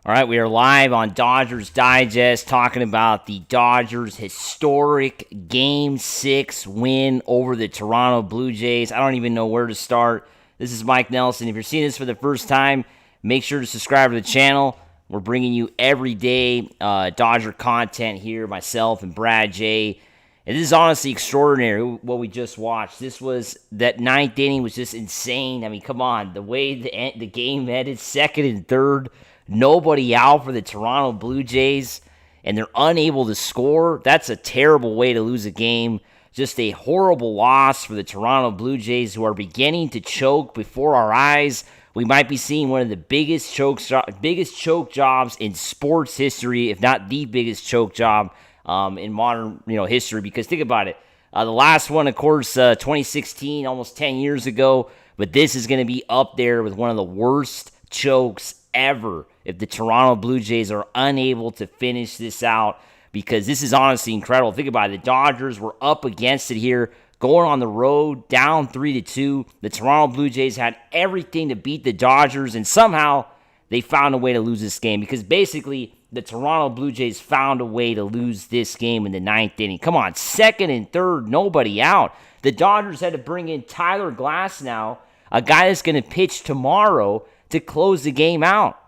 All right, we are live on Dodgers Digest talking about the Dodgers' historic Game 6 win over the Toronto Blue Jays. I don't even know where to start. This is Mike Nelson. If you're seeing this for the first time, make sure to subscribe to the channel. We're bringing you everyday Dodger content here, myself and Brad J. And this is honestly extraordinary, what we just watched. That ninth inning was just insane. I mean, come on. The way the game ended, second and third, nobody out for the Toronto Blue Jays, and they're unable to score. That's a terrible way to lose a game. Just a horrible loss for the Toronto Blue Jays, who are beginning to choke before our eyes. We might be seeing one of the biggest choke jobs in sports history, if not the biggest choke job in modern history. Because think about it. The last one, of course, 2016, almost 10 years ago. But this is going to be up there with one of the worst chokes ever if the Toronto Blue Jays are unable to finish this out, because this is honestly incredible. Think about it. The Dodgers were up against it here, going on the road, down 3-2. The Toronto Blue Jays had everything to beat the Dodgers, and somehow they found a way to lose this game, because basically the Toronto Blue Jays found a way to lose this game in the ninth inning. Come on, second and third, nobody out. The Dodgers had to bring in Tyler Glasnow, a guy that's going to pitch tomorrow, to close the game out.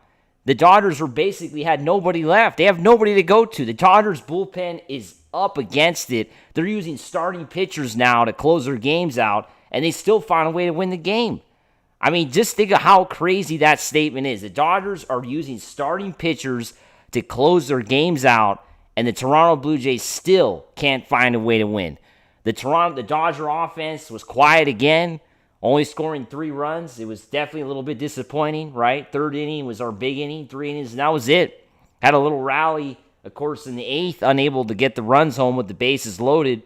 The Dodgers basically had nobody left. They have nobody to go to. The Dodgers bullpen is up against it. They're using starting pitchers now to close their games out, and they still find a way to win the game. I mean, just think of how crazy that statement is. The Dodgers are using starting pitchers to close their games out, and the Toronto Blue Jays still can't find a way to win. The Dodger offense was quiet again, only scoring 3 runs. It was definitely a little bit disappointing, right? Third inning was our big inning, 3 innings, and that was it. Had a little rally, of course, in the 8th, unable to get the runs home with the bases loaded.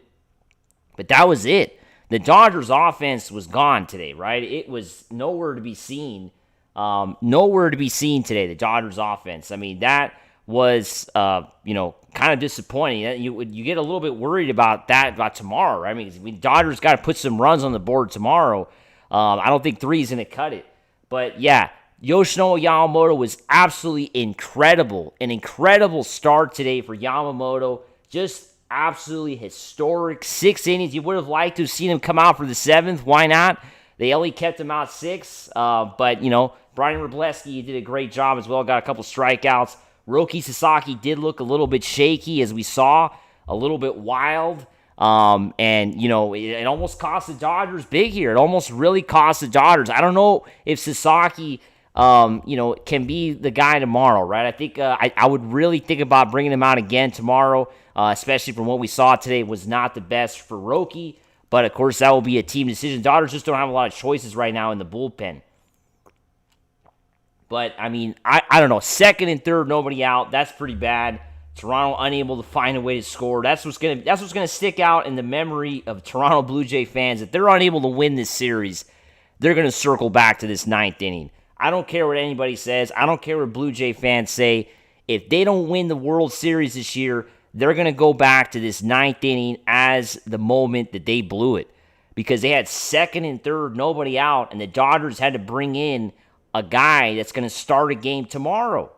But that was it. The Dodgers offense was gone today, right? It was nowhere to be seen. Nowhere to be seen today, the Dodgers offense. I mean, that was, kind of disappointing. You get a little bit worried about tomorrow, right? I mean, Dodgers got to put some runs on the board tomorrow. I don't think 3 is going to cut it. But, yeah, Yoshinobu Yamamoto was absolutely incredible. An incredible start today for Yamamoto. Just absolutely historic. 6 innings. You would have liked to have seen him come out for the 7th. Why not? They only kept him out 6. But, Brian Wroblewski did a great job as well. Got a couple strikeouts. Roki Sasaki did look a little bit shaky, as we saw. A little bit wild. It almost cost the Dodgers big here. It almost really cost the Dodgers. I don't know if Sasaki, can be the guy tomorrow, right? I think I would really think about bringing him out again tomorrow, especially from what we saw today was not the best for Roki. But, of course, that will be a team decision. Dodgers just don't have a lot of choices right now in the bullpen. But, I mean, I don't know. Second and third, nobody out. That's pretty bad. Toronto unable to find a way to score. That's what's gonna stick out in the memory of Toronto Blue Jay fans. If they're unable to win this series, they're going to circle back to this ninth inning. I don't care what anybody says. I don't care what Blue Jay fans say. If they don't win the World Series this year, they're going to go back to this ninth inning as the moment that they blew it. Because they had second and third, nobody out, and the Dodgers had to bring in a guy that's going to start a game tomorrow.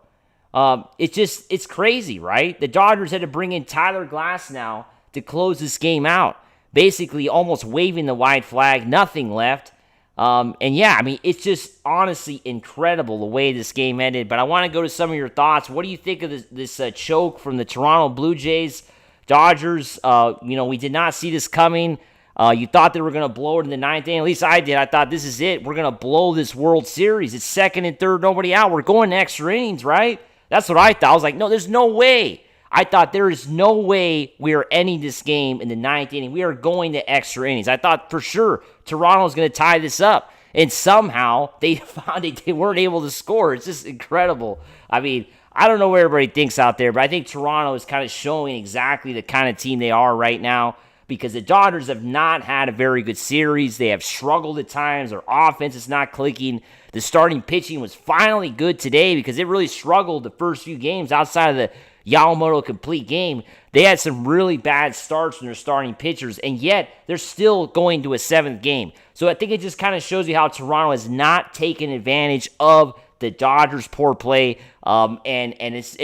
It's crazy, right? The Dodgers had to bring in Tyler Glasnow to close this game out. Basically almost waving the white flag, nothing left. It's just honestly incredible the way this game ended. But I want to go to some of your thoughts. What do you think of this choke from the Toronto Blue Jays? Dodgers, we did not see this coming. You thought they were going to blow it in the ninth inning. At least I did. I thought, this is it. We're going to blow this World Series. It's second and third, nobody out. We're going to extra innings, right? That's what I thought. I was like, no, there's no way. I thought there is no way we are ending this game in the ninth inning. We are going to extra innings. I thought for sure Toronto's going to tie this up. And somehow they found it. They weren't able to score. It's just incredible. I mean, I don't know what everybody thinks out there, but I think Toronto is kind of showing exactly the kind of team they are right now, because the Dodgers have not had a very good series. They have struggled at times. Their offense is not clicking. The starting pitching was finally good today, because it really struggled the first few games outside of the Yamamoto complete game. They had some really bad starts from their starting pitchers, and yet they're still going to a 7th game. So I think it just kind of shows you how Toronto has not taken advantage of the Dodgers' poor play. And it's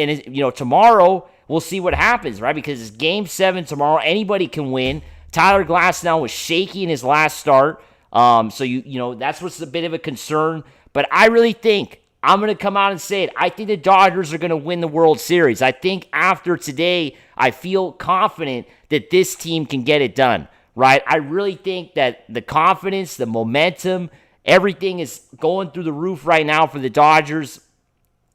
tomorrow we'll see what happens, right? Because it's Game 7 tomorrow. Anybody can win. Tyler Glasnow was shaky in his last start. So that's what's a bit of a concern. But I really think, I'm going to come out and say it, I think the Dodgers are going to win the World Series. I think after today, I feel confident that this team can get it done, right? I really think that the confidence, the momentum, everything is going through the roof right now for the Dodgers,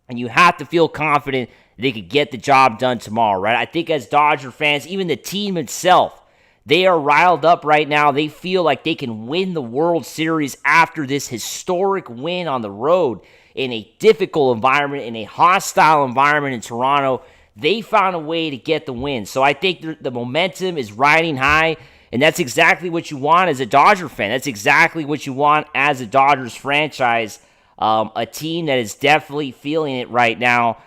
and you have to feel confident they could get the job done tomorrow, right? I think as Dodger fans, even the team itself, they are riled up right now. They feel like they can win the World Series after this historic win on the road in a difficult environment, in a hostile environment in Toronto. They found a way to get the win. So I think the momentum is riding high, and that's exactly what you want as a Dodger fan. That's exactly what you want as a Dodgers franchise, a team that is definitely feeling it right now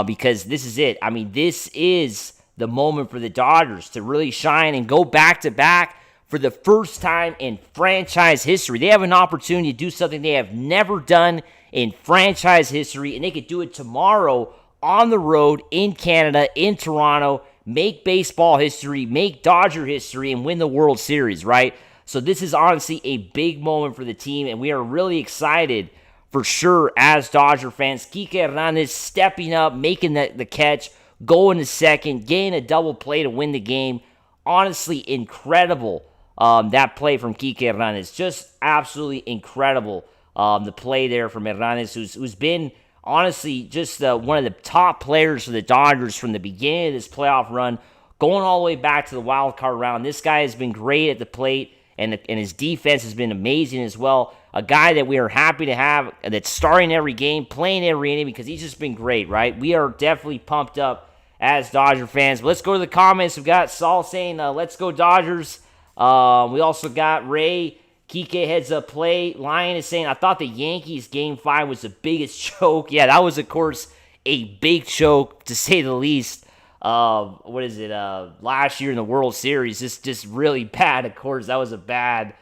because this is it. I mean, this is the moment for the Dodgers to really shine and go back-to-back for the first time in franchise history. They have an opportunity to do something they have never done in franchise history, and they could do it tomorrow on the road in Canada, in Toronto, make baseball history, make Dodger history, and win the World Series, right? So this is honestly a big moment for the team, and we are really excited for sure as Dodger fans. Kike Hernandez stepping up, making the catch, going to second, getting a double play to win the game. Honestly, incredible, that play from Kike Hernandez. Just absolutely incredible, the play there from Hernandez, who's been, honestly, just one of the top players for the Dodgers from the beginning of this playoff run, going all the way back to the wild card round. This guy has been great at the plate, and his defense has been amazing as well. A guy that we are happy to have that's starting every game, playing every inning, because he's just been great, right? We are definitely pumped up as Dodger fans. But let's go to the comments. We've got Saul saying, let's go Dodgers. We also got Ray, Kike heads up play. Lion is saying, I thought the Yankees Game 5 was the biggest choke. Yeah, that was, of course, a big choke, to say the least. Last year in the World Series, just really bad, of course. That was a bad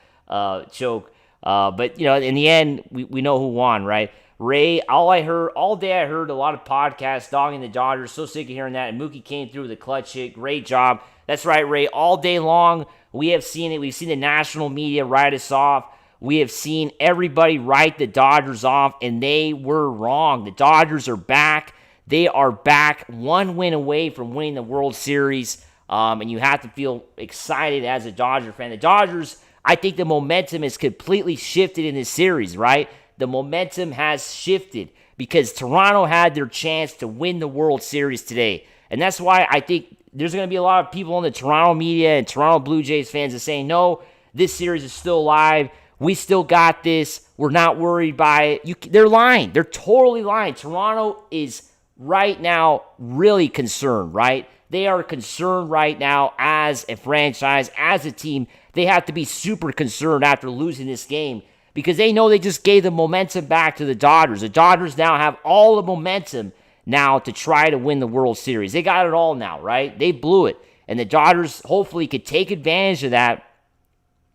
choke. But, in the end, we know who won, right? Ray, all day I heard a lot of podcasts dogging the Dodgers. So sick of hearing that. And Mookie came through with a clutch hit. Great job. That's right, Ray. All day long, we have seen it. We've seen the national media write us off. We have seen everybody write the Dodgers off, and they were wrong. The Dodgers are back. They are back, one win away from winning the World Series. And you have to feel excited as a Dodger fan. The Dodgers, I think the momentum has completely shifted in this series, right? The momentum has shifted because Toronto had their chance to win the World Series today. And that's why I think there's going to be a lot of people in the Toronto media and Toronto Blue Jays fans that saying, no, this series is still alive. We still got this. We're not worried by it. They're lying. They're totally lying. Toronto is right now really concerned, right? They are concerned right now as a franchise, as a team. They have to be super concerned after losing this game because they know they just gave the momentum back to the Dodgers. The Dodgers now have all the momentum now to try to win the World Series. They got it all now, right? They blew it. And the Dodgers hopefully could take advantage of that,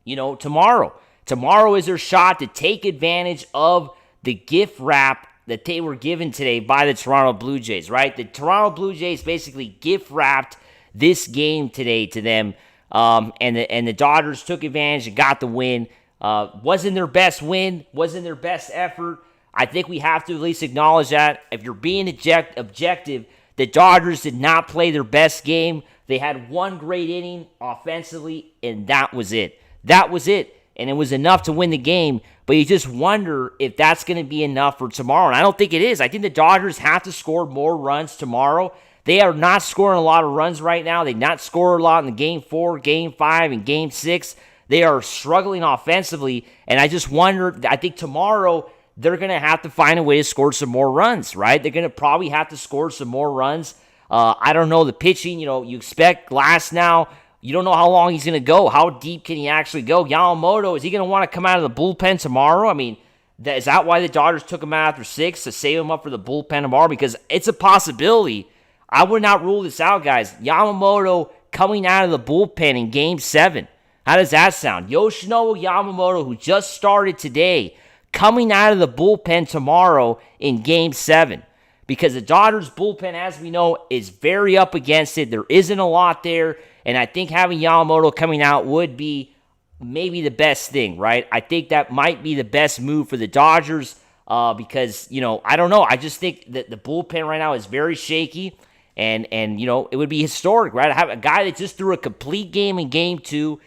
tomorrow. Tomorrow is their shot to take advantage of the gift wrap that they were given today by the Toronto Blue Jays, right? The Toronto Blue Jays basically gift wrapped this game today to them, and the Dodgers took advantage and got the win. Wasn't their best win, wasn't their best effort. I think we have to at least acknowledge that. If you're being objective, the Dodgers did not play their best game. They had one great inning offensively, and that was it. That was it. And it was enough to win the game, but you just wonder if that's going to be enough for tomorrow. And I don't think it is. I think the Dodgers have to score more runs tomorrow. They are not scoring a lot of runs right now. They not score a lot in the Game 4, Game 5, and Game 6. They are struggling offensively, and I just wonder, I think tomorrow they're going to have to find a way to score some more runs, right? They're going to probably have to score some more runs. I don't know, the pitching, you expect Glasnow. You don't know how long he's going to go. How deep can he actually go? Yamamoto, is he going to want to come out of the bullpen tomorrow? I mean, is that why the Dodgers took him out after 6 to save him up for the bullpen tomorrow? Because it's a possibility. I would not rule this out, guys. Yamamoto coming out of the bullpen in Game 7. How does that sound? Yoshinobu Yamamoto, who just started today, coming out of the bullpen tomorrow in Game 7. Because the Dodgers bullpen, as we know, is very up against it. There isn't a lot there. And I think having Yamamoto coming out would be maybe the best thing, right? I think that might be the best move for the Dodgers because, I don't know. I just think that the bullpen right now is very shaky. And it would be historic, right? I have a guy that just threw a complete game in Game 2,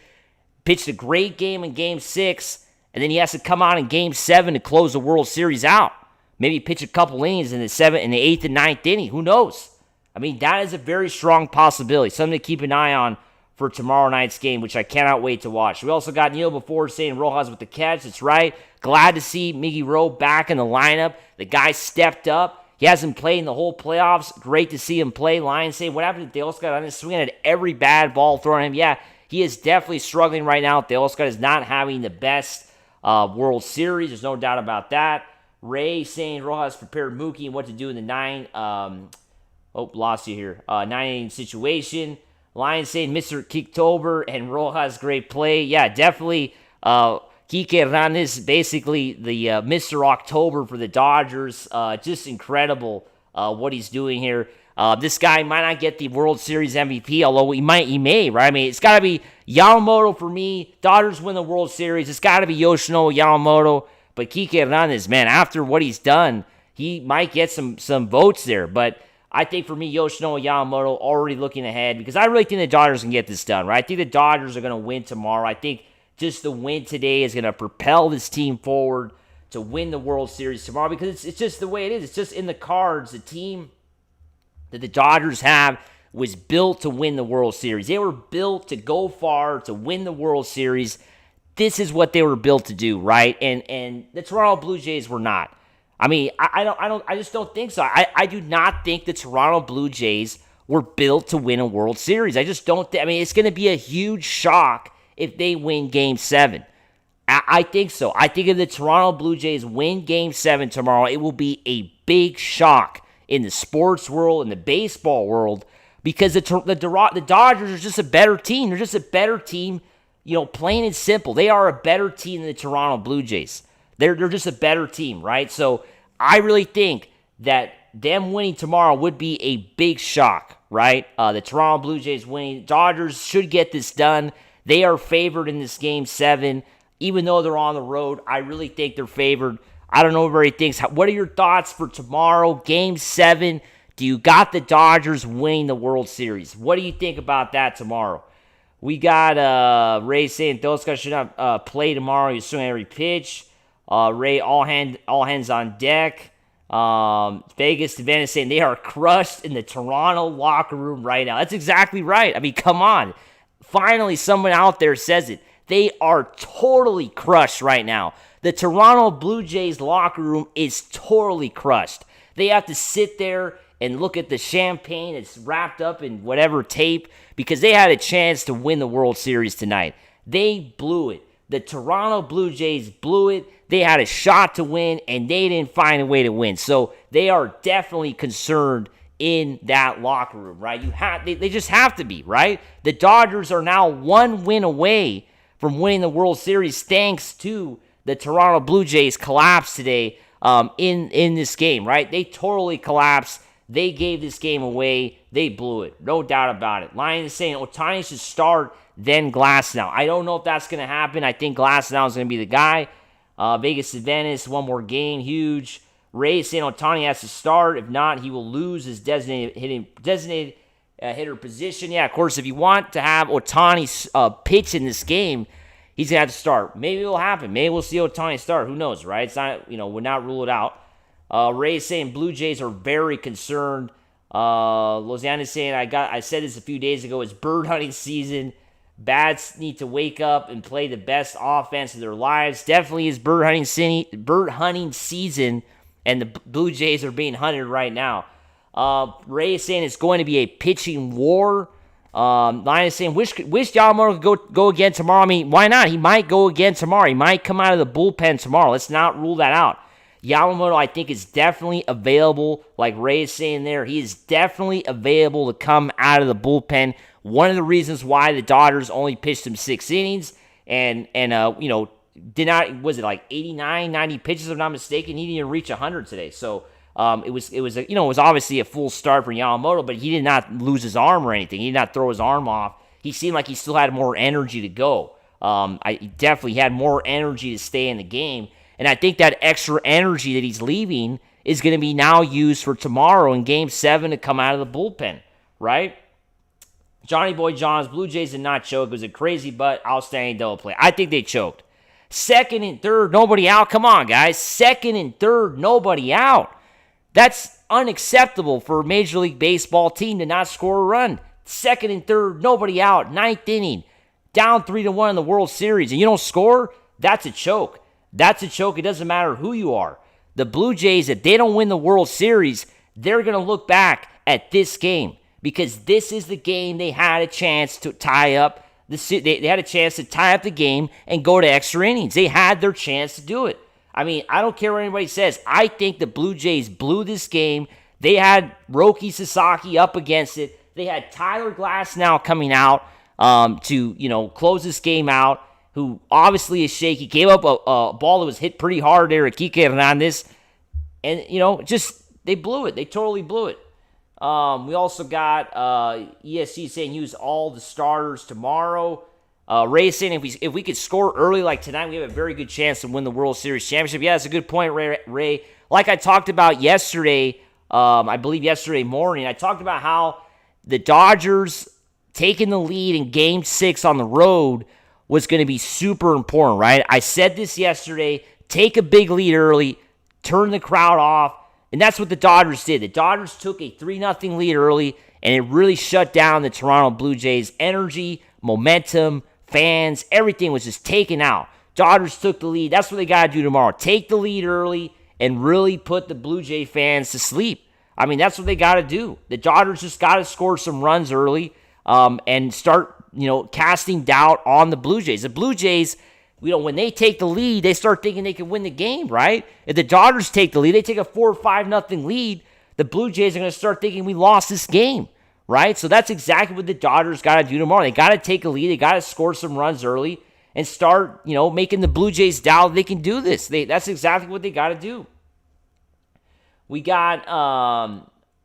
pitched a great game in Game 6, and then he has to come out in Game 7 to close the World Series out. Maybe pitch a couple innings in the 8th and 9th inning. Who knows? I mean, that is a very strong possibility. Something to keep an eye on for tomorrow night's game, which I cannot wait to watch. We also got Neil before saying Rojas with the catch. That's right. Glad to see Miggy Rowe back in the lineup. The guy stepped up. He hasn't played in the whole playoffs. Great to see him play. Lions saying, what happened to Teoscar Hernandez swinging at every bad ball thrown at him? Yeah, he is definitely struggling right now. Teoscar is not having the best World Series. There's no doubt about that. Ray saying Rojas prepared Mookie and what to do in the 9 inning situation. Lions saying Mr. Kicktober and Rojas great play. Yeah, definitely Kike Hernandez, basically the Mr. October for the Dodgers. Just incredible what he's doing here. This guy might not get the World Series MVP, although he may, right? I mean, it's got to be Yamamoto for me. Dodgers win the World Series. It's got to be Yoshinobu Yamamoto. But Kike Hernandez, man, after what he's done, he might get some votes there. But I think for me, Yoshinobu Yamamoto already looking ahead because I really think the Dodgers can get this done, right? I think the Dodgers are going to win tomorrow. I think just the win today is going to propel this team forward to win the World Series tomorrow because it's just the way it is. It's just in the cards. The team that the Dodgers have was built to win the World Series. They were built to go far, to win the World Series. This is what they were built to do, right? And the Toronto Blue Jays were not. I mean, I just don't think so. I do not think the Toronto Blue Jays were built to win a World Series. I just don't think. I mean, it's going to be a huge shock if they win Game 7. I think so. I think if the Toronto Blue Jays win Game 7 tomorrow, it will be a big shock in the sports world, in the baseball world, because the Dodgers are just a better team. They're just a better team. Plain and simple. They are a better team than the Toronto Blue Jays. They're just a better team, right? So I really think that them winning tomorrow would be a big shock, right? The Toronto Blue Jays winning. Dodgers should get this done. They are favored in this Game 7. Even though they're on the road, I really think they're favored. I don't know what everybody thinks. What are your thoughts for tomorrow, Game 7? Do you got the Dodgers winning the World Series? What do you think about that tomorrow? We got Ray saying those guys should not play tomorrow. He's swinging every pitch. Ray, all hands on deck. Vegas Savannah saying they are crushed in the Toronto locker room right now. That's exactly right. I mean, come on. Finally, someone out there says it. They are totally crushed right now. The Toronto Blue Jays locker room is totally crushed. They have to sit there and look at the champagne that's wrapped up in whatever tape because they had a chance to win the World Series tonight. They blew it. The Toronto Blue Jays blew it. They had a shot to win, and they didn't find a way to win. So they are definitely concerned in that locker room, right? They just have to be, right? The Dodgers are now one win away from winning the World Series thanks to the Toronto Blue Jays collapse today in this game, right? They totally collapsed. They gave this game away. They blew it. No doubt about it. Lions is saying Ohtani should start, then Glasnow. I don't know if that's going to happen. I think Glasnow is going to be the guy. Vegas Adventist, one more game, huge. Ray saying Ohtani has to start. If not, he will lose his designated hitter position. Yeah, of course, if you want to have Ohtani pitch in this game, he's going to have to start. Maybe it will happen. Maybe we'll see Ohtani start. Who knows, right? It's not, would not rule it out. Ray saying Blue Jays are very concerned. Lozanne is saying I said this a few days ago. It's bird hunting season. Bats need to wake up and play the best offense of their lives. Definitely is bird hunting season, and the Blue Jays are being hunted right now. Ray is saying it's going to be a pitching war. Lion is saying wish Yamamoto could go again tomorrow. I mean, why not? He might go again tomorrow. He might come out of the bullpen tomorrow. Let's not rule that out. Yamamoto, I think, is definitely available. Like Ray is saying there, he is definitely available to come out of the bullpen. One of the reasons why the Dodgers only pitched him 6 innings and was it like 89, 90 pitches if I'm not mistaken? He didn't even reach 100 today. So it was obviously a full start for Yamamoto, but he did not lose his arm or anything. He did not throw his arm off. He seemed like he still had more energy to go. He definitely had more energy to stay in the game. And I think that extra energy that he's leaving is going to be now used for tomorrow in Game 7 to come out of the bullpen, right? Johnny Boy John's Blue Jays did not choke. It was a crazy but outstanding double play. I think they choked. Second and third, nobody out. Come on, guys. Second and third, nobody out. That's unacceptable for a Major League Baseball team to not score a run. Second and third, nobody out. Ninth inning, down 3-1 in the World Series, and you don't score? That's a choke. That's a choke. It doesn't matter who you are. The Blue Jays, if they don't win the World Series, they're going to look back at this game because this is the game they had a chance to tie up. They had a chance to tie up the game and go to extra innings. They had their chance to do it. I mean, I don't care what anybody says. I think the Blue Jays blew this game. They had Roki Sasaki up against it. They had Tyler Glasnow coming out to close this game out, who obviously is shaky. Gave up a ball that was hit pretty hard there at Kike Hernandez. And, they blew it. They totally blew it. We also got ESG saying use all the starters tomorrow. Ray saying if we could score early like tonight, we have a very good chance to win the World Series championship. Yeah, that's a good point, Ray. Like I talked about yesterday, I believe yesterday morning, I talked about how the Dodgers taking the lead in Game 6 on the road was going to be super important, right? I said this yesterday, take a big lead early, turn the crowd off, and that's what the Dodgers did. The Dodgers took a 3-0 lead early, and it really shut down the Toronto Blue Jays' energy, momentum, fans, everything was just taken out. Dodgers took the lead. That's what they got to do tomorrow. Take the lead early and really put the Blue Jay fans to sleep. I mean, that's what they got to do. The Dodgers just got to score some runs early and start, casting doubt on the Blue Jays. The Blue Jays, when they take the lead, they start thinking they can win the game, right? If the Dodgers take the lead, they take a 4 or 5-0 lead, the Blue Jays are going to start thinking we lost this game. Right? So that's exactly what the Dodgers got to do tomorrow. They got to take a lead. They got to score some runs early and start, making the Blue Jays doubt they can do this. That's exactly what they got to do. We got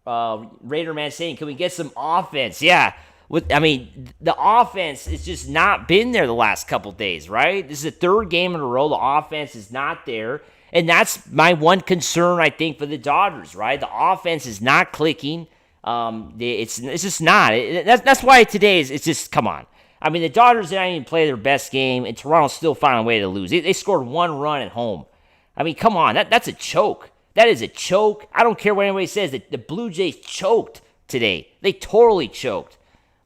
Raider Man saying, can we get some offense? Yeah. The offense has just not been there the last couple days, right? This is the third game in a row. The offense is not there. And that's my one concern, I think, for the Dodgers, right? The offense is not clicking. It's just not. That's why today it's just, come on. I mean, the Dodgers didn't even play their best game, and Toronto still found a way to lose. They scored one run at home. I mean, come on. That's a choke. That is a choke. I don't care what anybody says. The Blue Jays choked today. They totally choked.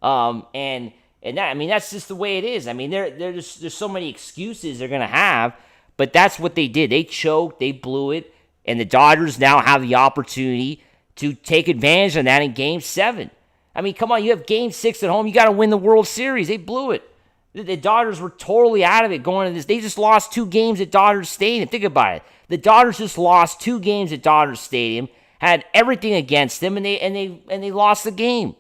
And that's just the way it is. I mean, there's so many excuses they're gonna have, but that's what they did. They choked. They blew it, and the Dodgers now have the opportunity to take advantage of that in Game 7. I mean, come on, you have Game 6 at home. You got to win the World Series. They blew it. The Dodgers were totally out of it going into this. They just lost 2 games at Dodgers Stadium. Think about it. The Dodgers just lost 2 games at Dodgers Stadium, had everything against them, and they lost the game.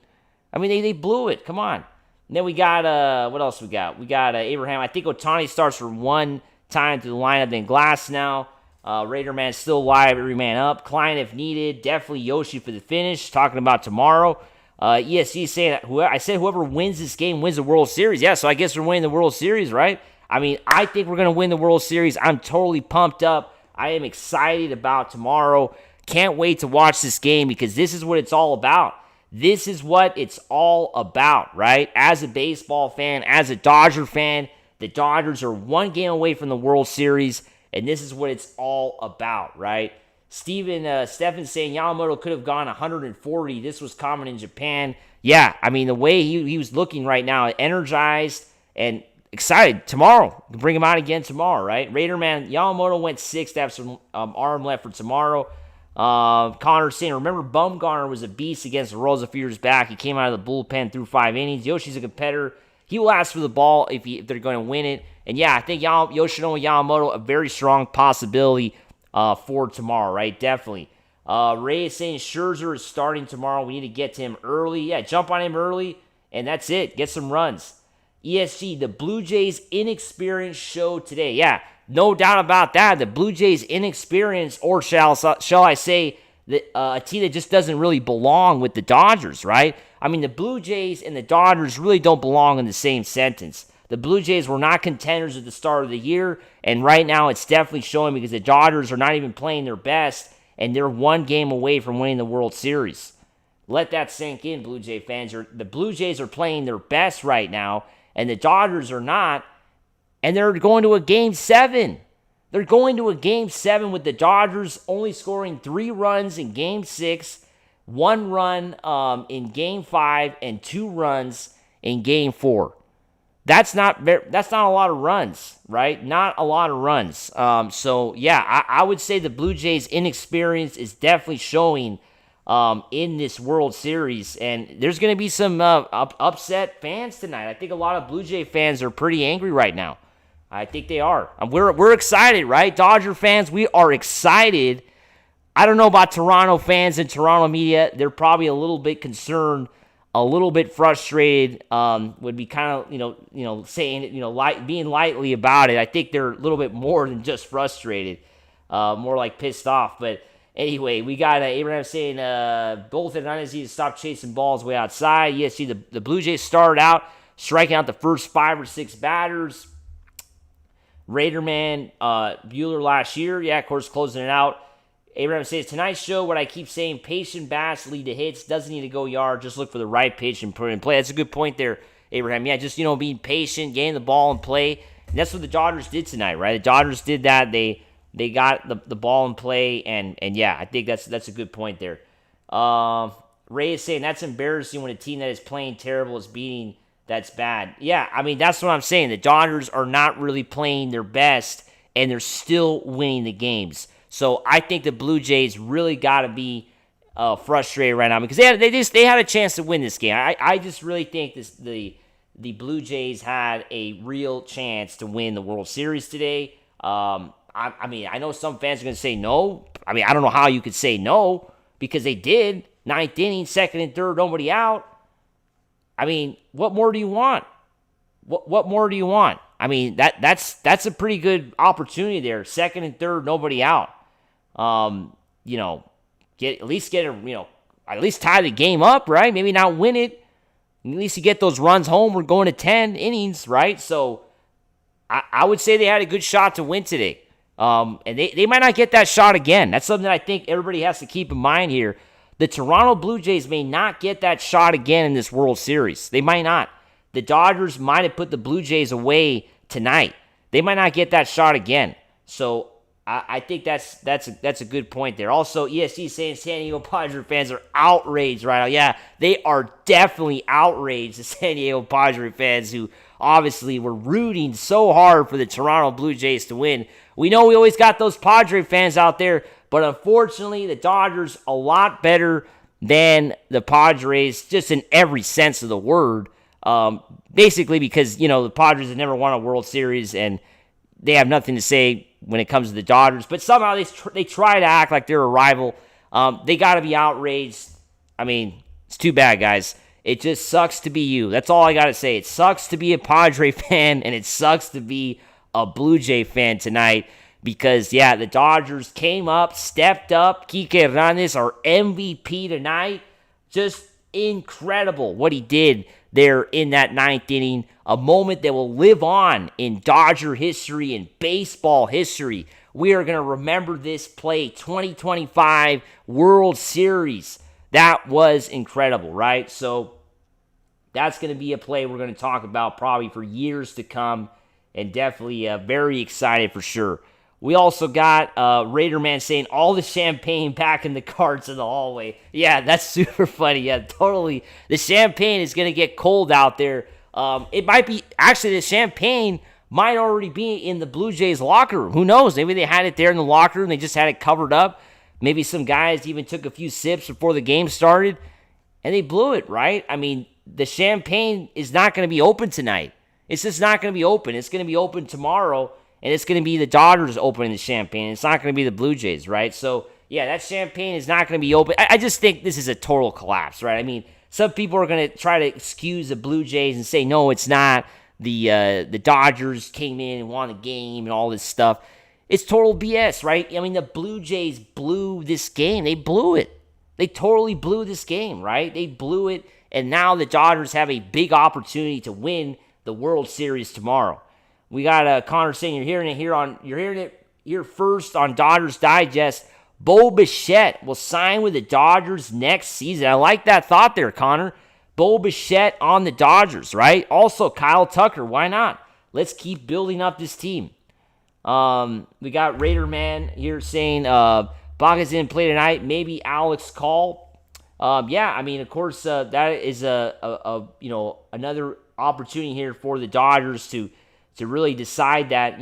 I mean, they blew it. Come on. And then we got, what else we got? We got Abraham. I think Ohtani starts for one time to the lineup, then Glasnow. Raider Man still live, every man up. Klein if needed. Definitely Yoshi for the finish. Talking about tomorrow. ESG saying, I said whoever wins this game wins the World Series. Yeah, so I guess we're winning the World Series, right? I mean, I think we're going to win the World Series. I'm totally pumped up. I am excited about tomorrow. Can't wait to watch this game because this is what it's all about. This is what it's all about, right? As a baseball fan, as a Dodger fan, the Dodgers are one game away from the World Series. And this is what it's all about, right? Stephen saying Yamamoto could have gone 140. This was common in Japan. Yeah, I mean, the way he was looking right now, energized and excited. Tomorrow, bring him out again tomorrow, right? Raider Man, Yamamoto went 6th to have some arm left for tomorrow. Connor saying, remember Bumgarner was a beast against the Royals a few years back. He came out of the bullpen through 5 innings. Yoshi's a competitor. He will ask for the ball if they're going to win it. And yeah, I think Yoshinobu Yamamoto, a very strong possibility for tomorrow, right? Definitely. Ray is saying Scherzer is starting tomorrow. We need to get to him early. Yeah, jump on him early, and that's it. Get some runs. ESG, the Blue Jays' inexperience showed today. Yeah, no doubt about that. The Blue Jays' inexperience, or shall I say, a team that just doesn't really belong with the Dodgers, right? I mean, the Blue Jays and the Dodgers really don't belong in the same sentence. The Blue Jays were not contenders at the start of the year, and right now it's definitely showing because the Dodgers are not even playing their best, and they're one game away from winning the World Series. Let that sink in, Blue Jay fans. The Blue Jays are playing their best right now, and the Dodgers are not, and they're going to a Game 7. They're going to a Game 7 with the Dodgers only scoring 3 runs in Game 6, 1 run in Game 5, and 2 runs in Game 4. That's not a lot of runs, right? Not a lot of runs. So, yeah, I would say the Blue Jays' inexperience is definitely showing in this World Series. And there's going to be some upset fans tonight. I think a lot of Blue Jay fans are pretty angry right now. I think they are. We're excited, right? Dodger fans, we are excited. I don't know about Toronto fans and Toronto media. They're probably a little bit concerned, a little bit frustrated, would be kind of, saying it, being lightly about it. I think they're a little bit more than just frustrated, more like pissed off. But anyway, we got Abraham saying both Hernandez need to stop chasing balls way outside. Yes, see, the Blue Jays started out striking out the first 5 or 6 batters. Raiderman, Bueller last year, yeah, of course, closing it out. Abraham says, tonight's show, what I keep saying, patient bats lead to hits, doesn't need to go yard, just look for the right pitch and put it in play. That's a good point there, Abraham. Yeah, just, being patient, getting the ball in play. And that's what the Dodgers did tonight, right? The Dodgers did that. They got the ball in play, and yeah, I think that's a good point there. Ray is saying, that's embarrassing when a team that is playing terrible is beating. That's bad. Yeah, I mean, that's what I'm saying. The Dodgers are not really playing their best, and they're still winning the games. So I think the Blue Jays really got to be frustrated right now because they had a chance to win this game. I just really think the Blue Jays had a real chance to win the World Series today. I mean, I know some fans are going to say no. I mean, I don't know how you could say no because they did. 9th inning, 2nd and 3rd, nobody out. I mean, what more do you want? What more do you want? I mean, that's a pretty good opportunity there. 2nd and 3rd, nobody out. At least tie the game up, right? Maybe not win it. At least you get those runs home. We're going to 10 innings, right? So I would say they had a good shot to win today. And they might not get that shot again. That's something that I think everybody has to keep in mind here. The Toronto Blue Jays may not get that shot again in this World Series. They might not. The Dodgers might have put the Blue Jays away tonight. They might not get that shot again. So I think that's a good point there. Also, ESG saying San Diego Padre fans are outraged right now. Yeah, they are definitely outraged, the San Diego Padre fans who obviously were rooting so hard for the Toronto Blue Jays to win. We know we always got those Padre fans out there, but unfortunately, the Dodgers a lot better than the Padres, just in every sense of the word. Basically because, the Padres have never won a World Series, and they have nothing to say when it comes to the Dodgers. But somehow they try to act like they're a rival. They got to be outraged. I mean, it's too bad, guys. It just sucks to be you. That's all I got to say. It sucks to be a Padre fan, and it sucks to be a Blue Jay fan tonight. Because, yeah, the Dodgers came up, stepped up. Kike Hernandez, our MVP tonight. Just incredible what he did there in that 9th inning. A moment that will live on in Dodger history and baseball history. We are going to remember this play, 2025 World Series. That was incredible, right? So that's going to be a play we're going to talk about probably for years to come. And definitely very excited for sure. We also got Raider Man saying all the champagne back in the carts in the hallway. Yeah, that's super funny. Yeah, totally. The champagne is going to get cold out there. It might be, actually, the champagne might already be in the Blue Jays locker room. Who knows? Maybe they had it there in the locker room. They just had it covered up. Maybe some guys even took a few sips before the game started, and they blew it, right? I mean, the champagne is not going to be open tonight. It's just not going to be open. It's going to be open tomorrow. And it's going to be the Dodgers opening the champagne. It's not going to be the Blue Jays, right? So, yeah, that champagne is not going to be open. I just think this is a total collapse, right? I mean, some people are going to try to excuse the Blue Jays and say, no, it's not. the Dodgers came in and won the game and all this stuff. It's total BS, right? I mean, the Blue Jays blew this game. They blew it. They totally blew this game, right? They blew it, and now the Dodgers have a big opportunity to win the World Series tomorrow. We got Connor saying you're hearing it here first on Dodgers Digest. Bo Bichette will sign with the Dodgers next season. I like that thought there, Connor. Bo Bichette on the Dodgers, right? Also, Kyle Tucker. Why not? Let's keep building up this team. We got Raider Man here saying Baca's didn't play tonight. Maybe Alex Call. Yeah, I mean, of course, that is another opportunity here for the Dodgers to really decide that,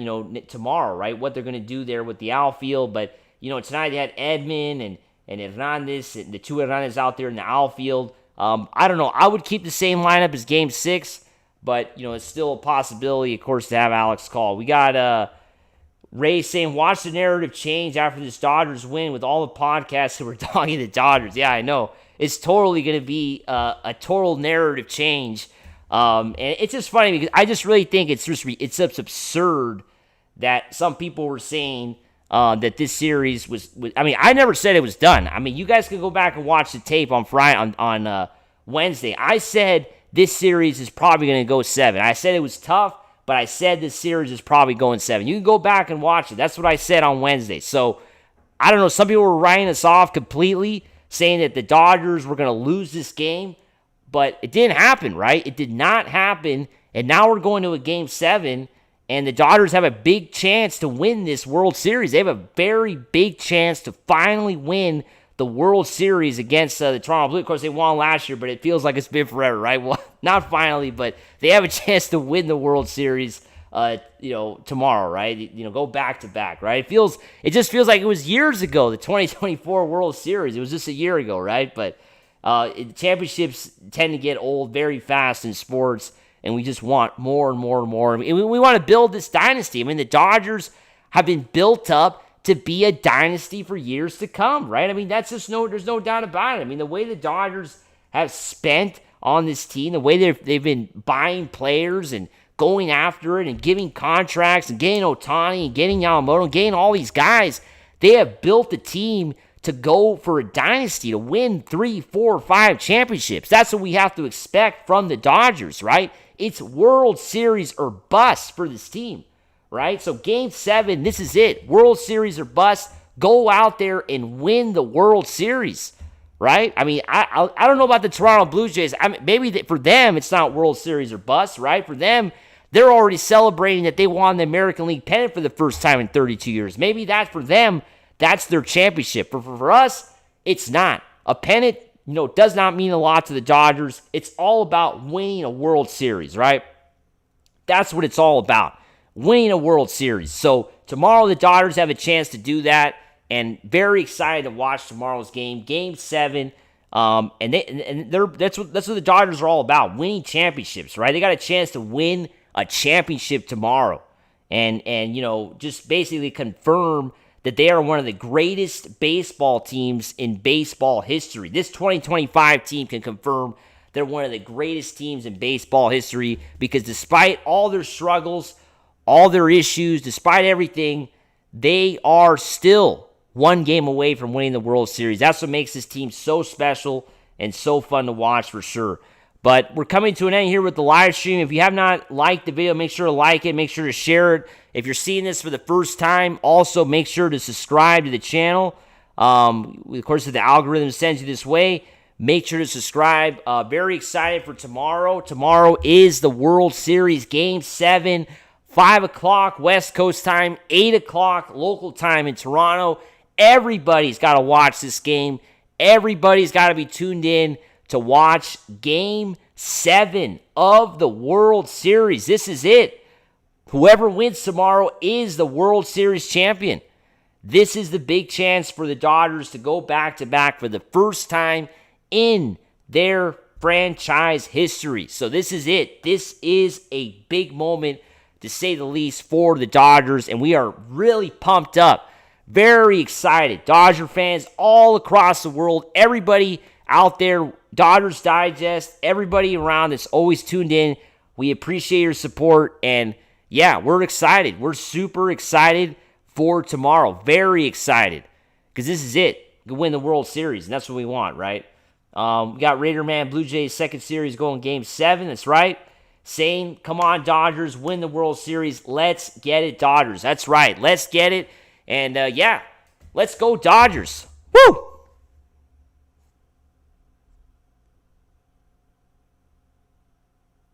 tomorrow, right? What they're going to do there with the outfield. But, tonight they had Edman and Hernandez, and the two Hernandez out there in the outfield. I don't know. I would keep the same lineup as Game 6, but, it's still a possibility, of course, to have Alex Call. We got Ray saying, watch the narrative change after this Dodgers win with all the podcasts who were dogging the Dodgers. Yeah, I know. It's totally going to be a total narrative change. And it's just funny because I just really think it's just absurd that some people were saying that this series was. I mean, I never said it was done. I mean, you guys can go back and watch the tape on Friday on Wednesday. I said this series is probably going to go 7. I said it was tough, but I said this series is probably going 7. You can go back and watch it. That's what I said on Wednesday. So I don't know. Some people were writing us off completely, saying that the Dodgers were going to lose this game. But it didn't happen, right? It did not happen, and now we're going to a Game 7, and the Dodgers have a big chance to win this World Series. They have a very big chance to finally win the World Series against the Toronto Blue. Of course, they won last year, but it feels like it's been forever, right? Well, not finally, but they have a chance to win the World Series, tomorrow, right? Go back to back, right? It just feels like it was years ago, the 2024 World Series. It was just a year ago, right? But championships tend to get old very fast in sports, and we just want more and more and more. We want to build this dynasty. I mean, the Dodgers have been built up to be a dynasty for years to come, right? I mean, there's no doubt about it. I mean, the way the Dodgers have spent on this team, the way they've been buying players and going after it and giving contracts and getting Ohtani and getting Yamamoto and getting all these guys, they have built a team to go for a dynasty, to win 3, 4, 5 championships. That's what we have to expect from the Dodgers, right? It's World Series or bust for this team, right? So Game 7, this is it. World Series or bust. Go out there and win the World Series, right? I mean, I don't know about the Toronto Blue Jays. I mean, maybe for them, it's not World Series or bust, right? For them, they're already celebrating that they won the American League pennant for the first time in 32 years. Maybe that for them, that's their championship. For us, it's not. A pennant, does not mean a lot to the Dodgers. It's all about winning a World Series, right? That's what it's all about, winning a World Series. So tomorrow the Dodgers have a chance to do that, and very excited to watch tomorrow's game, Game 7. That's what the Dodgers are all about, winning championships, right? They got a chance to win a championship tomorrow, and just basically confirm that they are one of the greatest baseball teams in baseball history. This 2025 team can confirm they're one of the greatest teams in baseball history because despite all their struggles, all their issues, despite everything, they are still one game away from winning the World Series. That's what makes this team so special and so fun to watch for sure. But we're coming to an end here with the live stream. If you have not liked the video, make sure to like it. Make sure to share it. If you're seeing this for the first time, also make sure to subscribe to the channel. Of course, if the algorithm sends you this way, make sure to subscribe. Very excited for tomorrow. Tomorrow is the World Series Game 7, 5 o'clock West Coast time, 8 o'clock local time in Toronto. Everybody's got to watch this game. Everybody's got to be tuned in to watch Game 7 of the World Series. This is it. Whoever wins tomorrow is the World Series champion. This is the big chance for the Dodgers to go back-to-back for the first time in their franchise history. So this is it. This is a big moment, to say the least, for the Dodgers, and we are really pumped up. Very excited. Dodger fans all across the world, everybody out there, Dodgers Digest, everybody around that's always tuned in. We appreciate your support, and yeah, we're excited. We're super excited for tomorrow. Very excited, because this is it. We can win the World Series, and that's what we want, right? We got Raider Man Blue Jays second series going Game 7. That's right. Saying, come on, Dodgers, win the World Series. Let's get it, Dodgers. That's right. Let's get it. And, yeah, let's go, Dodgers. Woo!